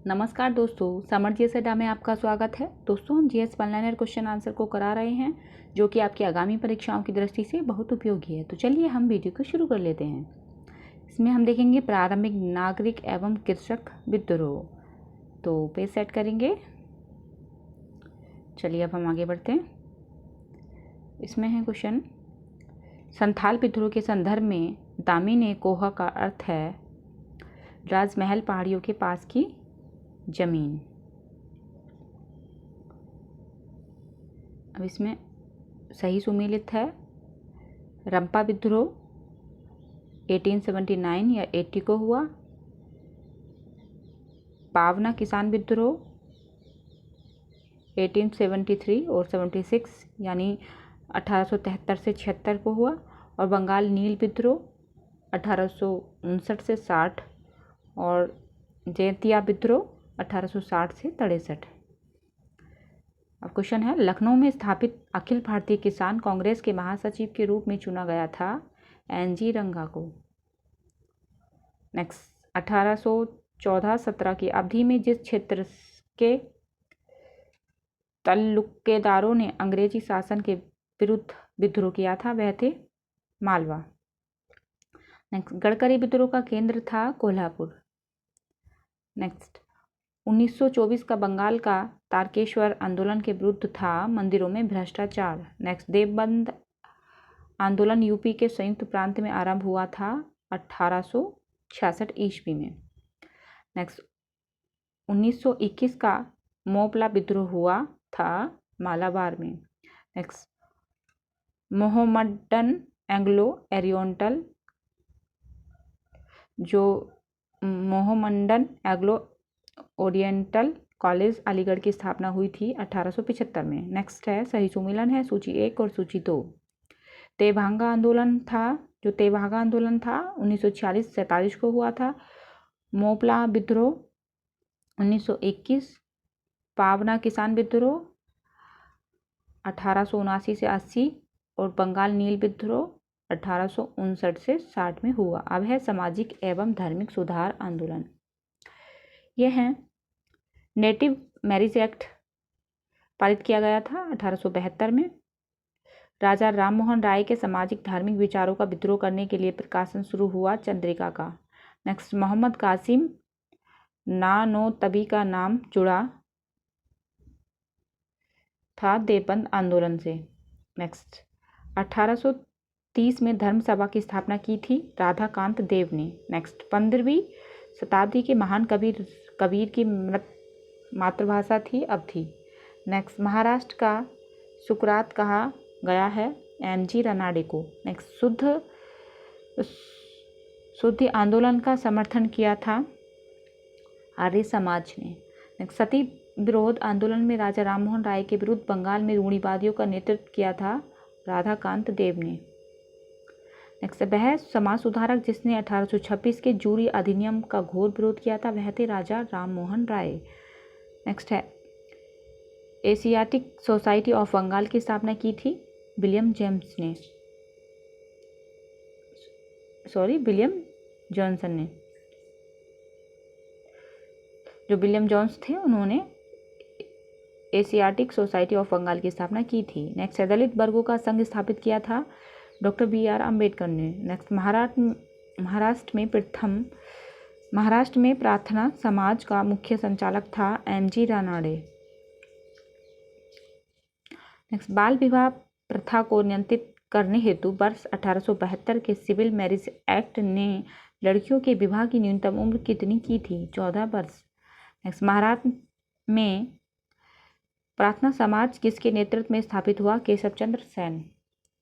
नमस्कार दोस्तों, summer GS अड्डा में आपका स्वागत है। दोस्तों, हम GS one liner question answer को करा रहे हैं जो कि आपकी आगामी परीक्षाओं की दृष्टि से बहुत उपयोगी है। तो चलिए हम वीडियो को शुरू कर लेते हैं। इसमें हम देखेंगे प्रारंभिक नागरिक एवं कृषक विद्रोह। तो पेज सेट करेंगे। चलिए अब हम आगे बढ़ते हैं। इसमें है क्वेश्चन, संथाल विद्रोह के संदर्भ में दामिने कोह का अर्थ है राजमहल पहाड़ियों के पास की जमीन। अब इसमें सही सुमेलित है। रंपा विद्रोह 1879 या 80 को हुआ। पावना किसान विद्रोह 1873 और 76 यानी 1873 से 76 को हुआ। और बंगाल नील विद्रोह 1859 से 60 और जयंतिया विद्रोह 1860 से 63। अब क्वेश्चन है, लखनऊ में स्थापित अखिल भारतीय किसान कांग्रेस के महासचिव के रूप में चुना गया था एनजी रंगा को। नेक्स्ट, 1814-17 की अवधि में जिस क्षेत्र के तल्लुकेदारों ने अंग्रेजी शासन के विरुद्ध विद्रोह किया था वह थे मालवा। नेक्स्ट, गडकरी विद्रोह का केंद्र था कोल्हापुर। नेक्स्ट, 1924 का बंगाल का तारकेश्वर आंदोलन के विरुद्ध था मंदिरों में भ्रष्टाचार। नेक्स्ट, देवबंद आंदोलन यूपी के संयुक्त प्रांत में आरंभ हुआ था 1866 ईस्वी में। नेक्स्ट, 1921 का मोपला विद्रोह हुआ था मालाबार में। Next, Mohammedan Anglo oriental Mohammedan Anglo oriental college Aligarh की स्थापना हुई थी 1875 में। नेक्स्ट है, सही सुमेलन है सूची 1 और सूची 2। तेभागा आंदोलन था 1946-47 को हुआ था। मोपला विद्रोह 1921। पावना किसान विद्रोह 1879 से 80 और बंगाल नील विद्रोह 1859 से 60 में हुआ। अब है सामाजिक एवं धार्मिक सुधार आंदोलन। यह है, नेटिव मैरिज एक्ट पारित किया गया था 1872 में। राजा राममोहन राय के सामाजिक धार्मिक विचारों का विद्रोह करने के लिए प्रकाशन शुरू हुआ चंद्रिका का। नेक्स्ट, मोहम्मद कासिम नानोतबी का नाम जुड़ा था देवबंद आंदोलन से। नेक्स्ट, 1830 में धर्म सभा की स्थापना की थी राधाकांत देव ने। नेक्स्ट, 15वीं शताब्दी के महान कबीर की मातृभाषा थी अवधी। नेक्स्ट, महाराष्ट्र का सुकरात कहा गया है एमजी रानाडे को। नेक्स्ट, शुद्धि आंदोलन का समर्थन किया था आर्य समाज ने। नेक्स्ट, सती विरोध आंदोलन में राजा राममोहन राय के विरुद्ध बंगाल में रूढ़िवादियों का नेतृत्व किया था राधाकांत देव ने। नेक्स्ट, वह समाज सुधारक जिसने 1826 के जूरी अधिनियम का घोर विरोध किया था वह थे राजा राममोहन राय। नेक्स्ट है, एशियाटिक सोसाइटी ऑफ बंगाल की स्थापना की थी विलियम जॉनसन ने। जो विलियम जॉन्स थे उन्होंने एशियाटिक सोसाइटी ऑफ बंगाल की स्थापना की थी। नेक्स्ट, दलित वर्गों का संघ स्थापित किया था डॉक्टर BR अम्बेडकर ने। नेक्स्ट, महाराष्ट्र में प्रार्थना समाज का मुख्य संचालक था MG रानाडे। नेक्स्ट, बाल विवाह प्रथा को नियंत्रित करने हेतु वर्ष 1872 के सिविल मैरिज एक्ट ने लड़कियों के विवाह की न्यूनतम उम्र कितनी की थी? 14 वर्ष। नेक्स्ट, महाराष्ट्र में प्रार्थना समाज किसके नेतृत्व में स्थापित हुआ? Keshav Chandra Sen.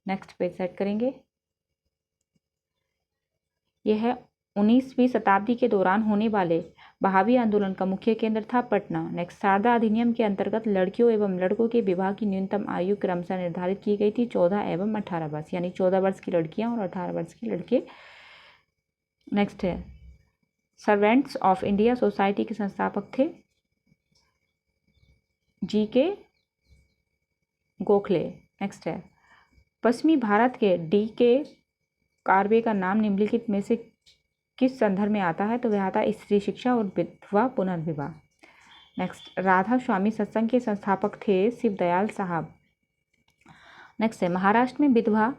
Next page set करेंगे। यह है, 19वीं शताब्दी के दौरान होने वाले बहावी आंदोलन का मुख्य केंद्र था पटना। नेक्स्ट, शारदा अधिनियम के अंतर्गत लड़कियों एवं लड़कों के विवाह की न्यूनतम आयु क्रमशः निर्धारित की गई थी 14 एवं 18 वर्ष, यानी 14 वर्ष की लड़कियां और 18 वर्ष के लड़के। नेक्स्ट है, सर्वेंट्स ऑफ इंडिया सोसाइटी के संस्थापक थे GK गोखले। नेक्स्ट है, पश्चिमी भारत के DK कार्वे का नाम निम्नलिखित में से किस संदर्भ में आता है? तो वह आता है स्त्री शिक्षा और विधवा पुनर्विवाह। नेक्स्ट राधा स्वामी सत्संग के संस्थापक थे शिवदयाल साहब। नेक्स्ट है महाराष्ट्र में विधवा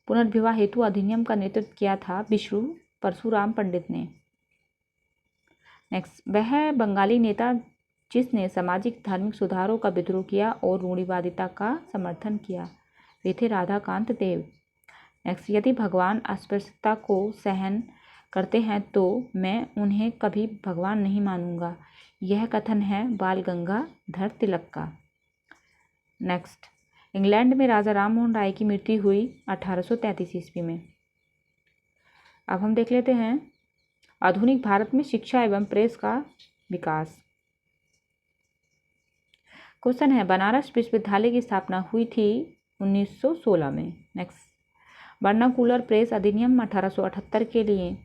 पुनर्विवाह हेतु अधिनियम का नेतृत्व किया था विष्णु परशुराम पंडित ने। नेक्स्ट वह बंगाली नेता जिसने सामाजिक धार्मिक सुधारों का विद्रोह किया और रूढ़िवादिता का समर्थन किया, वे थे राधाकांत देव। नेक्स्ट यदि भगवान अस्पृश्यता को सहन करते हैं तो मैं उन्हें कभी भगवान नहीं मानूंगा, यह कथन है बाल गंगाधर तिलक का। नेक्स्ट इंग्लैंड में राजा राममोहन राय की मृत्यु हुई 1833 ईस्वी में। अब हम देख लेते हैं आधुनिक भारत में शिक्षा एवं प्रेस का विकास। क्वेश्चन है बनारस विश्वविद्यालय की स्थापना हुई थी 1916 में। नेक्स्ट वर्नाकुलर प्रेस अधिनियम 1878 के लिए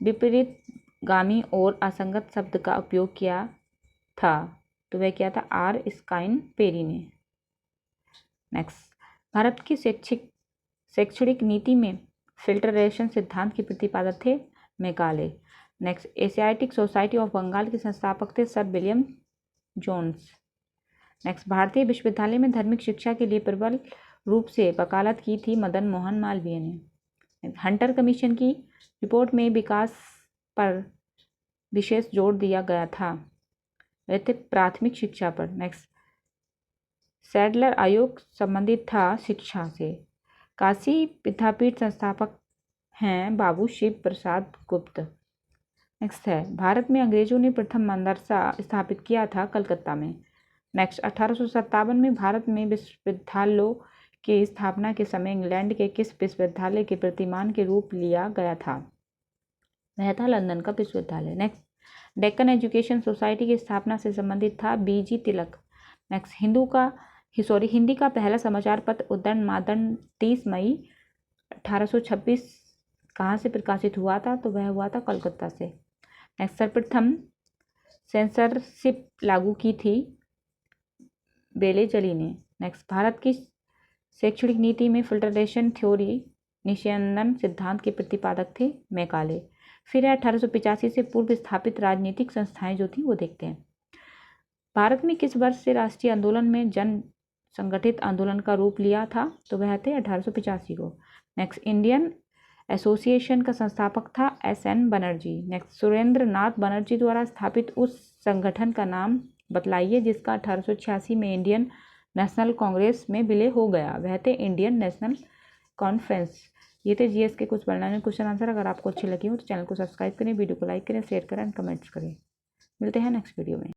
विपरीतगामी और असंगत शब्द का उपयोग किया था, तो वह क्या था? आर स्काइन पेरी ने। नेक्स्ट भारत की शैक्षणिक नीति में फिल्टरेशन सिद्धांत के प्रतिपादक थे Macaulay. Next Asiatic Society of Bengal के संस्थापक थे सर विलियम जोन्स। नेक्स्ट भारतीय विश्वविद्यालय में धार्मिक शिक्षा के लिए प्रबल रूप से वकालत की थी मदन मोहन मालवीय ने। हंटर कमीशन की रिपोर्ट में विकास पर विशेष जोर दिया गया था, वह थे प्राथमिक शिक्षा पर। नेक्स्ट सैडलर आयोग संबंधित था शिक्षा से। काशी विद्यापीठ संस्थापक हैं बाबू शिव प्रसाद गुप्त। नेक्स्ट है भारत में अंग्रेजों ने प्रथम मदरसा स्थापित किया था कलकत्ता में। नेक्स्ट 1857 में भारत में विश्वविद्यालयों की स्थापना के समय इंग्लैंड के किस विश्वविद्यालय के प्रतिमान के रूप लिया गया था? वह था लंदन का विश्वविद्यालय। नेक्स्ट डेक्कन एजुकेशन सोसाइटी की स्थापना से संबंधित था बीजी तिलक। नेक्स्ट हिंदी का पहला समाचार पत्र उद्दंड मादंड 30 मई 1826 कहाँ से प्रकाशित हुआ था? तो वह हुआ था कोलकाता से। नेक्स्ट सर्वप्रथम सेंसरशिप लागू की थी बेलेजली ने। नेक्स्ट भारत की शैक्षणिक नीति में फिल्टरेशन थ्योरी निस्यंदन सिद्धांत के प्रतिपादक थे मैकाले। फिर 1885 से पूर्व स्थापित राजनीतिक संस्थाएं जो थी वो देखते हैं। भारत में किस वर्ष से राष्ट्रीय आंदोलन में जन संगठित आंदोलन का रूप लिया था? तो वह थे 1885 को। नेक्स्ट इंडियन एसोसिएशन का संस्थापक था SN बनर्जी। नेक्स्ट सुरेंद्र नाथ बनर्जी द्वारा स्थापित उस संगठन का नाम बतलाइए जिसका 1886 में इंडियन नेशनल कांग्रेस में विलय हो गया, वह थे इंडियन नेशनल कॉन्फ्रेंस। ये थे जीएस के कुछ वर्णन क्वेश्चन आंसर। अगर आपको अच्छे लगे हो तो चैनल को सब्सक्राइब करें, वीडियो को लाइक करें, शेयर करें एंड कमेंट्स करें। मिलते हैं नेक्स्ट वीडियो में।